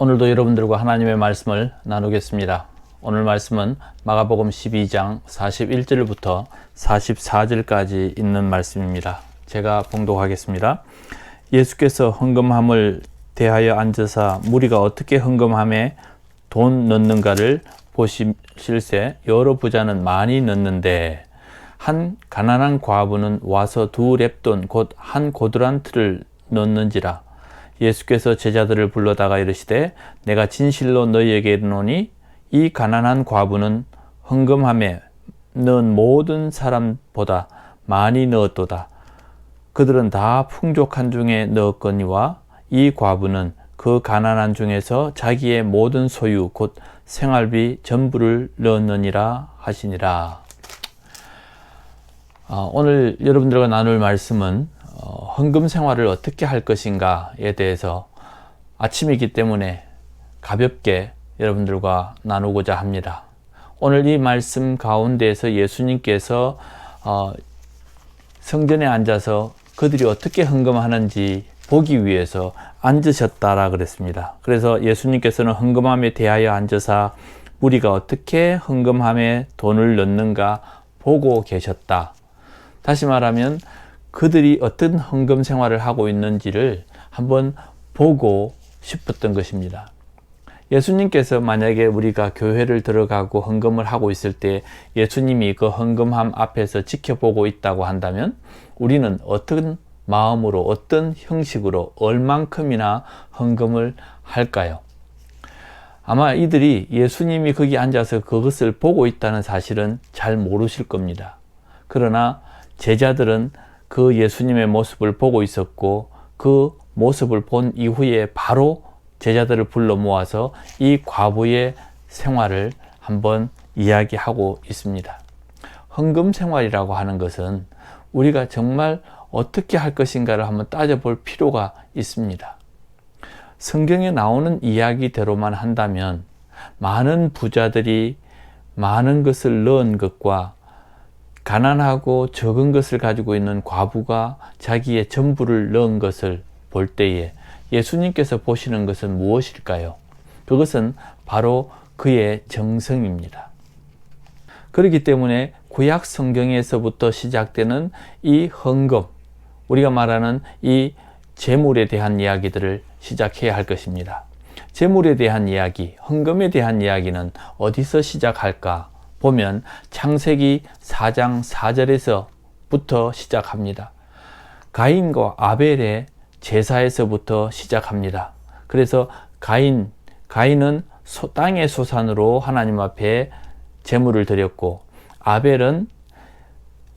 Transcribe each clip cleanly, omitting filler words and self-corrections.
오늘도 여러분들과 하나님의 말씀을 나누겠습니다. 오늘 말씀은 마가복음 12장 41절부터 44절까지 있는 말씀입니다. 제가 봉독하겠습니다. 예수께서 헌금함을 대하여 앉으사 무리가 어떻게 헌금함에 돈 넣는가를 보실세 여러 부자는 많이 넣는데 한 가난한 과부는 와서 2렙돈 곧 한 고드란트를 넣는지라. 예수께서 제자들을 불러다가 이르시되 내가 진실로 너희에게 이르노니 이 가난한 과부는 헌금함에 넣은 모든 사람보다 많이 넣었도다. 그들은 다 풍족한 중에 넣었거니와 이 과부는 그 가난한 중에서 자기의 모든 소유 곧 생활비 전부를 넣었느니라 하시니라. 오늘 여러분들과 나눌 말씀은 헌금 생활을 어떻게 할 것인가에 대해서 아침이기 때문에 가볍게 여러분들과 나누고자 합니다. 오늘 이 말씀 가운데에서 예수님께서 성전에 앉아서 그들이 어떻게 헌금하는지 보기 위해서 앉으셨다라 그랬습니다. 그래서 예수님께서는 헌금함에 대하여 앉으사 무리가 어떻게 헌금함에 돈을 넣는가 보고 계셨다. 다시 말하면 그들이 어떤 헌금 생활을 하고 있는지를 한번 보고 싶었던 것입니다. 예수님께서 만약에 우리가 교회를 들어가고 헌금을 하고 있을 때 예수님이 그 헌금함 앞에서 지켜보고 있다고 한다면 우리는 어떤 마음으로 어떤 형식으로 얼만큼이나 헌금을 할까요? 아마 이들이 예수님이 거기 앉아서 그것을 보고 있다는 사실은 잘 모르실 겁니다. 그러나 제자들은 그 예수님의 모습을 보고 있었고 그 모습을 본 이후에 바로 제자들을 불러 모아서 이 과부의 생활을 한번 이야기하고 있습니다. 헌금 생활이라고 하는 것은 우리가 정말 어떻게 할 것인가를 한번 따져볼 필요가 있습니다. 성경에 나오는 이야기대로만 한다면 많은 부자들이 많은 것을 넣은 것과 가난하고 적은 것을 가지고 있는 과부가 자기의 전부를 넣은 것을 볼 때에 예수님께서 보시는 것은 무엇일까요? 그것은 바로 그의 정성입니다. 그렇기 때문에 구약 성경에서부터 시작되는 이 헌금, 우리가 말하는 이 재물에 대한 이야기들을 시작해야 할 것입니다. 재물에 대한 이야기, 헌금에 대한 이야기는 어디서 시작할까? 보면 창세기 4장 4절에서부터 시작합니다. 가인과 아벨의 제사에서부터 시작합니다. 그래서 가인은 땅의 소산으로 하나님 앞에 제물을 드렸고 아벨은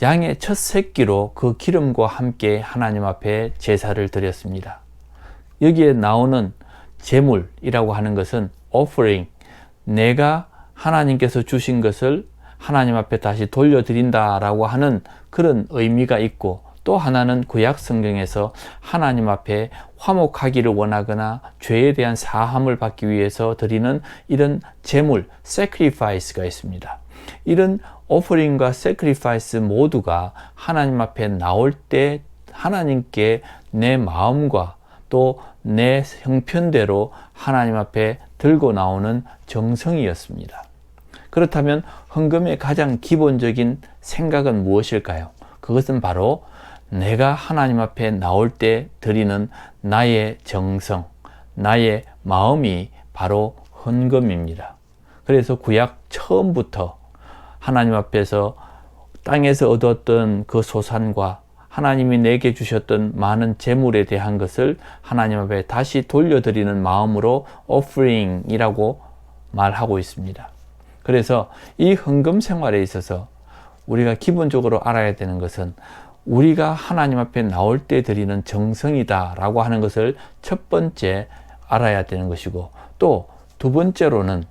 양의 첫 새끼로 그 기름과 함께 하나님 앞에 제사를 드렸습니다. 여기에 나오는 제물이라고 하는 것은 offering, 내가 하나님께서 주신 것을 하나님 앞에 다시 돌려드린다라고 하는 그런 의미가 있고, 또 하나는 구약 성경에서 하나님 앞에 화목하기를 원하거나 죄에 대한 사함을 받기 위해서 드리는 이런 제물, sacrifice가 있습니다. 이런 오퍼링과 sacrifice 모두가 하나님 앞에 나올 때 하나님께 내 마음과 또 내 형편대로 하나님 앞에 들고 나오는 정성이었습니다. 그렇다면 헌금의 가장 기본적인 생각은 무엇일까요? 그것은 바로 내가 하나님 앞에 나올 때 드리는 나의 정성, 나의 마음이 바로 헌금입니다. 그래서 구약 처음부터 하나님 앞에서 땅에서 얻었던 그 소산과 하나님이 내게 주셨던 많은 재물에 대한 것을 하나님 앞에 다시 돌려드리는 마음으로 offering이라고 말하고 있습니다. 그래서 이 헌금 생활에 있어서 우리가 기본적으로 알아야 되는 것은 우리가 하나님 앞에 나올 때 드리는 정성이다 라고 하는 것을 첫 번째 알아야 되는 것이고, 또 두 번째로는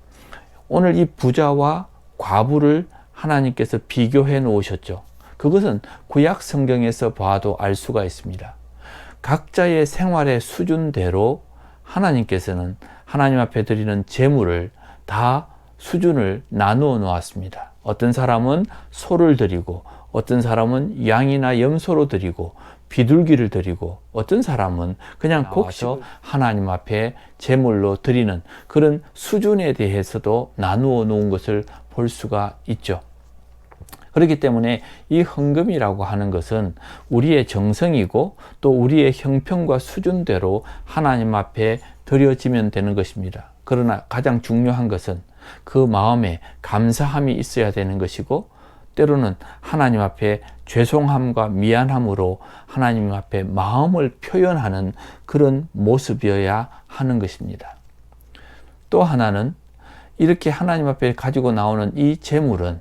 오늘 이 부자와 과부를 하나님께서 비교해 놓으셨죠. 그것은 구약 성경에서 봐도 알 수가 있습니다. 각자의 생활의 수준대로 하나님께서는 하나님 앞에 드리는 제물을 다 수준을 나누어 놓았습니다. 어떤 사람은 소를 드리고, 어떤 사람은 양이나 염소로 드리고 비둘기를 드리고 어떤 사람은 그냥 곡식 하나님 앞에 제물로 드리는 그런 수준에 대해서도 나누어 놓은 것을 볼 수가 있죠. 그렇기 때문에 이 헌금이라고 하는 것은 우리의 정성이고 또 우리의 형편과 수준대로 하나님 앞에 드려지면 되는 것입니다. 그러나 가장 중요한 것은 그 마음에 감사함이 있어야 되는 것이고, 때로는 하나님 앞에 죄송함과 미안함으로 하나님 앞에 마음을 표현하는 그런 모습이어야 하는 것입니다. 또 하나는 이렇게 하나님 앞에 가지고 나오는 이 제물은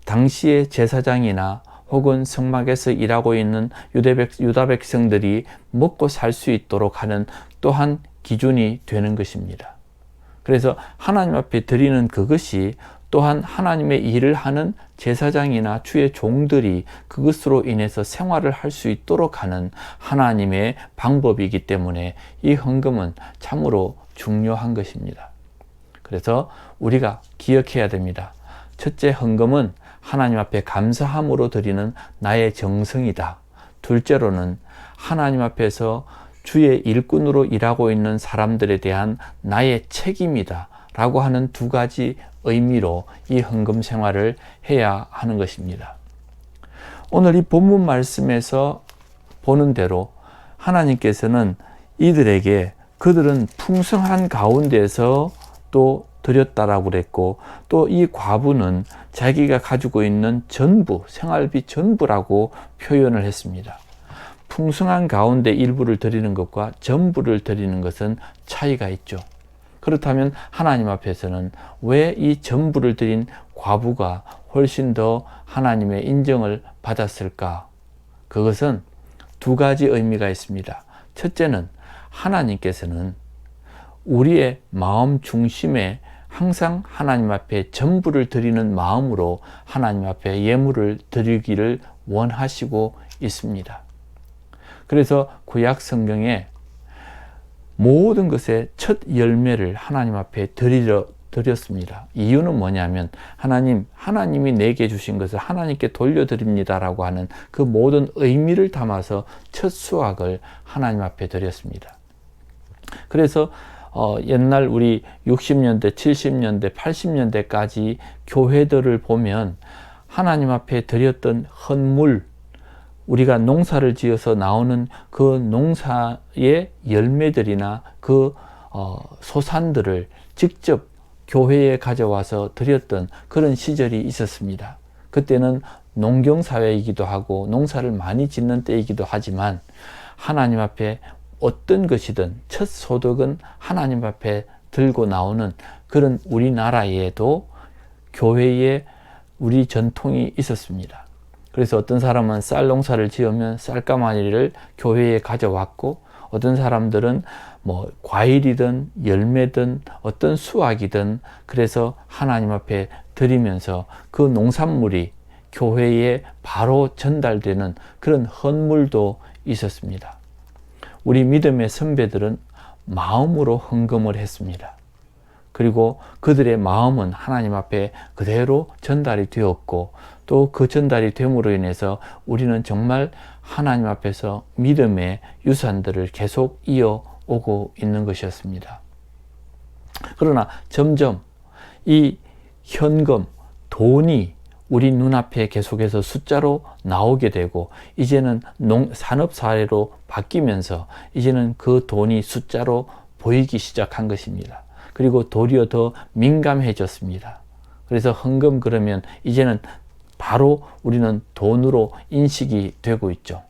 당시의 제사장이나 혹은 성막에서 일하고 있는 유다 백성들이 먹고 살 수 있도록 하는 또한 기준이 되는 것입니다. 그래서 하나님 앞에 드리는 그것이 또한 하나님의 일을 하는 제사장이나 주의 종들이 그것으로 인해서 생활을 할 수 있도록 하는 하나님의 방법이기 때문에 이 헌금은 참으로 중요한 것입니다. 그래서 우리가 기억해야 됩니다. 첫째, 헌금은 하나님 앞에 감사함으로 드리는 나의 정성이다. 둘째로는 하나님 앞에서 주의 일꾼으로 일하고 있는 사람들에 대한 나의 책임이다 라고 하는 두 가지 의미로 이 헌금 생활을 해야 하는 것입니다. 오늘 이 본문 말씀에서 보는 대로 하나님께서는 이들에게 그들은 풍성한 가운데서 또 드렸다라고 그랬고, 또 이 과부는 자기가 가지고 있는 전부, 생활비 전부라고 표현을 했습니다. 풍성한 가운데 일부를 드리는 것과 전부를 드리는 것은 차이가 있죠. 그렇다면 하나님 앞에서는 왜 이 전부를 드린 과부가 훨씬 더 하나님의 인정을 받았을까? 그것은 두 가지 의미가 있습니다. 첫째는 하나님께서는 우리의 마음 중심에 항상 하나님 앞에 전부를 드리는 마음으로 하나님 앞에 예물을 드리기를 원하시고 있습니다. 그래서 구약 성경에 모든 것의 첫 열매를 하나님 앞에 드렸습니다. 이유는 뭐냐면 하나님이 내게 주신 것을 하나님께 돌려드립니다라고 하는 그 모든 의미를 담아서 첫 수확을 하나님 앞에 드렸습니다. 그래서 옛날 우리 60년대, 70년대, 80년대까지 교회들을 보면 하나님 앞에 드렸던 헌물, 우리가 농사를 지어서 나오는 그 농사의 열매들이나 그 소산들을 직접 교회에 가져와서 드렸던 그런 시절이 있었습니다. 그때는 농경사회이기도 하고 농사를 많이 짓는 때이기도 하지만 하나님 앞에 어떤 것이든 첫 소득은 하나님 앞에 들고 나오는 그런 우리나라에도 교회에 우리 전통이 있었습니다. 그래서 어떤 사람은 쌀 농사를 지으면 쌀가마니를 교회에 가져왔고, 어떤 사람들은 과일이든 열매든 어떤 수확이든 그래서 하나님 앞에 드리면서 그 농산물이 교회에 바로 전달되는 그런 헌물도 있었습니다. 우리 믿음의 선배들은 마음으로 헌금을 했습니다. 그리고 그들의 마음은 하나님 앞에 그대로 전달이 되었고, 또 그 전달이 됨으로 인해서 우리는 정말 하나님 앞에서 믿음의 유산들을 계속 이어오고 있는 것이었습니다. 그러나 점점 이 현금, 돈이 우리 눈앞에 계속해서 숫자로 나오게 되고, 이제는 산업사회로 바뀌면서 이제는 그 돈이 숫자로 보이기 시작한 것입니다. 그리고 도리어 더 민감해졌습니다. 그래서 헌금 그러면 이제는 바로 우리는 돈으로 인식이 되고 있죠.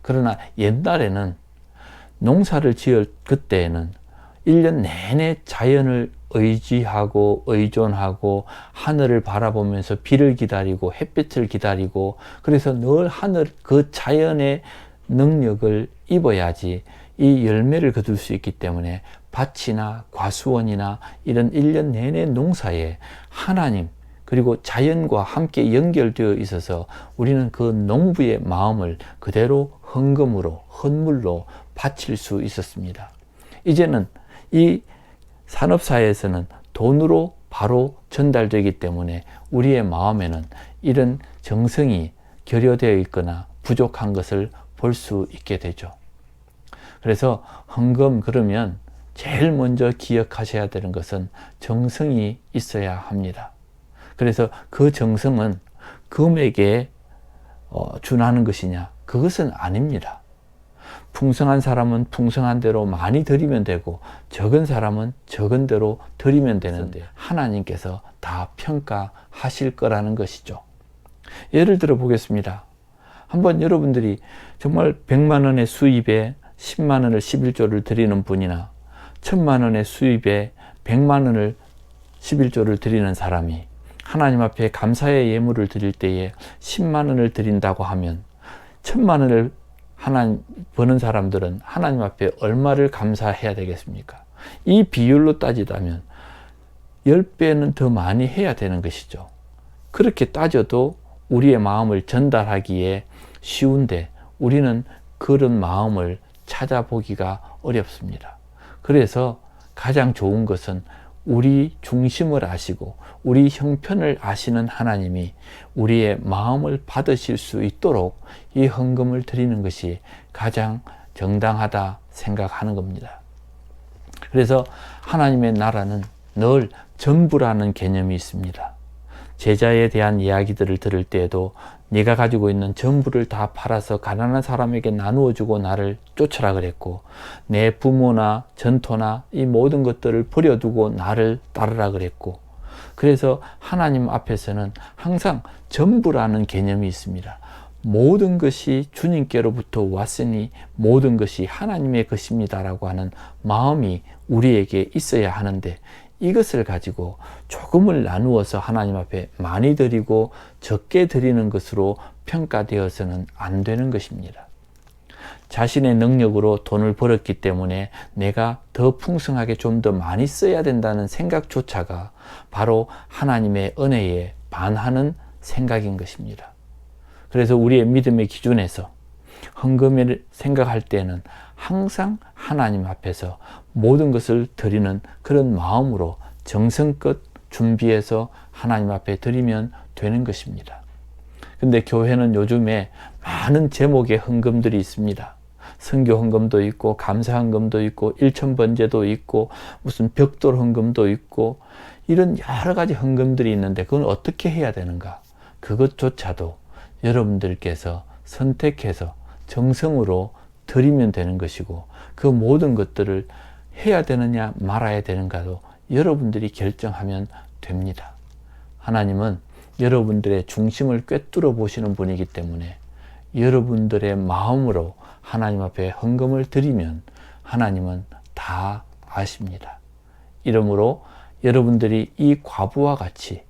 그러나 옛날에는 농사를 지을 그때에는 1년 내내 자연을 의지하고 의존하고 하늘을 바라보면서 비를 기다리고 햇빛을 기다리고, 그래서 늘 하늘 그 자연의 능력을 입어야지 이 열매를 거둘 수 있기 때문에 밭이나 과수원이나 이런 1년 내내 농사에 하나님 그리고 자연과 함께 연결되어 있어서 우리는 그 농부의 마음을 그대로 헌금으로, 헌물로 바칠 수 있었습니다. 이제는 이 산업사회에서는 돈으로 바로 전달되기 때문에 우리의 마음에는 이런 정성이 결여되어 있거나 부족한 것을 볼 수 있게 되죠. 그래서 헌금 그러면 제일 먼저 기억하셔야 되는 것은 정성이 있어야 합니다. 그래서 그 정성은 금액에 준하는 것이냐? 그것은 아닙니다. 풍성한 사람은 풍성한 대로 많이 드리면 되고 적은 사람은 적은 대로 드리면 되는데 하나님께서 다 평가하실 거라는 것이죠. 예를 들어 보겠습니다. 한번 여러분들이 정말 100만 원의 수입에 10만 원을 11조를 드리는 분이나 1000만 원의 수입에 100만 원을 11조를 드리는 사람이 하나님 앞에 감사의 예물을 드릴 때에 10만 원을 드린다고 하면 1000만 원을 하나님 버는 사람들은 하나님 앞에 얼마를 감사해야 되겠습니까? 이 비율로 따지다면 10배는 더 많이 해야 되는 것이죠. 그렇게 따져도 우리의 마음을 전달하기에 쉬운데 우리는 그런 마음을 찾아보기가 어렵습니다. 그래서 가장 좋은 것은 우리 중심을 아시고 우리 형편을 아시는 하나님이 우리의 마음을 받으실 수 있도록 이 헌금을 드리는 것이 가장 정당하다 생각하는 겁니다. 그래서 하나님의 나라는 늘 전부라는 개념이 있습니다. 제자에 대한 이야기들을 들을 때에도 네가 가지고 있는 전부를 다 팔아서 가난한 사람에게 나누어 주고 나를 쫓으라 그랬고 내 부모나 전토나 이 모든 것들을 버려두고 나를 따르라 그랬고 그래서 하나님 앞에서는 항상 전부라는 개념이 있습니다. 모든 것이 주님께로부터 왔으니 모든 것이 하나님의 것입니다라고 하는 마음이 우리에게 있어야 하는데 이것을 가지고 조금을 나누어서 하나님 앞에 많이 드리고 적게 드리는 것으로 평가되어서는 안 되는 것입니다. 자신의 능력으로 돈을 벌었기 때문에 내가 더 풍성하게 좀 더 많이 써야 된다는 생각조차가 바로 하나님의 은혜에 반하는 생각인 것입니다. 그래서 우리의 믿음의 기준에서 헌금을 생각할 때는 항상 하나님 앞에서 모든 것을 드리는 그런 마음으로 정성껏 준비해서 하나님 앞에 드리면 되는 것입니다. 근데 교회는 요즘에 많은 제목의 헌금들이 있습니다. 선교 헌금도 있고 감사 헌금도 있고 일천번제도 있고 무슨 벽돌 헌금도 있고 이런 여러 가지 헌금들이 있는데 그건 어떻게 해야 되는가? 그것조차도 여러분들께서 선택해서 정성으로 드리면 되는 것이고 그 모든 것들을 해야 되느냐 말아야 되는가도 여러분들이 결정하면 됩니다. 하나님은 여러분들의 중심을 꿰뚫어 보시는 분이기 때문에 여러분들의 마음으로 하나님 앞에 헌금을 드리면 하나님은 다 아십니다. 이러므로 여러분들이 이 과부와 같이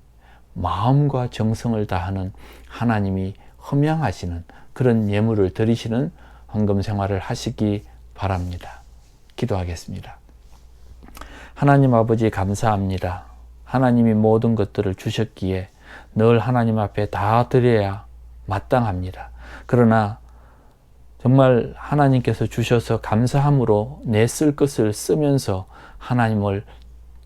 마음과 정성을 다하는 하나님이 흠양하시는 그런 예물을 드리시는 헌금 생활을 하시기 바랍니다. 기도하겠습니다. 하나님 아버지 감사합니다. 하나님이 모든 것들을 주셨기에 늘 하나님 앞에 다 드려야 마땅합니다. 그러나 정말 하나님께서 주셔서 감사함으로 내 쓸 것을 쓰면서 하나님을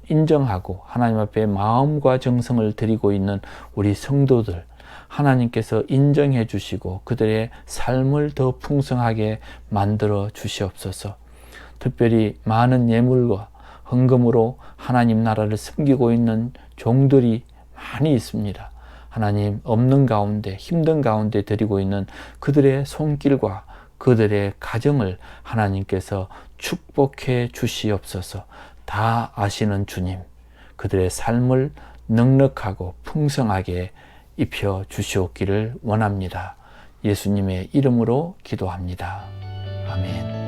인정하고 하나님 앞에 마음과 정성을 드리고 있는 우리 성도들 하나님께서 인정해 주시고 그들의 삶을 더 풍성하게 만들어 주시옵소서. 특별히 많은 예물과 헌금으로 하나님 나라를 섬기고 있는 종들이 많이 있습니다. 하나님 없는 가운데 힘든 가운데 드리고 있는 그들의 손길과 그들의 가정을 하나님께서 축복해 주시옵소서. 다 아시는 주님, 그들의 삶을 넉넉하고 풍성하게 입혀 주시옵기를 원합니다. 예수님의 이름으로 기도합니다. 아멘.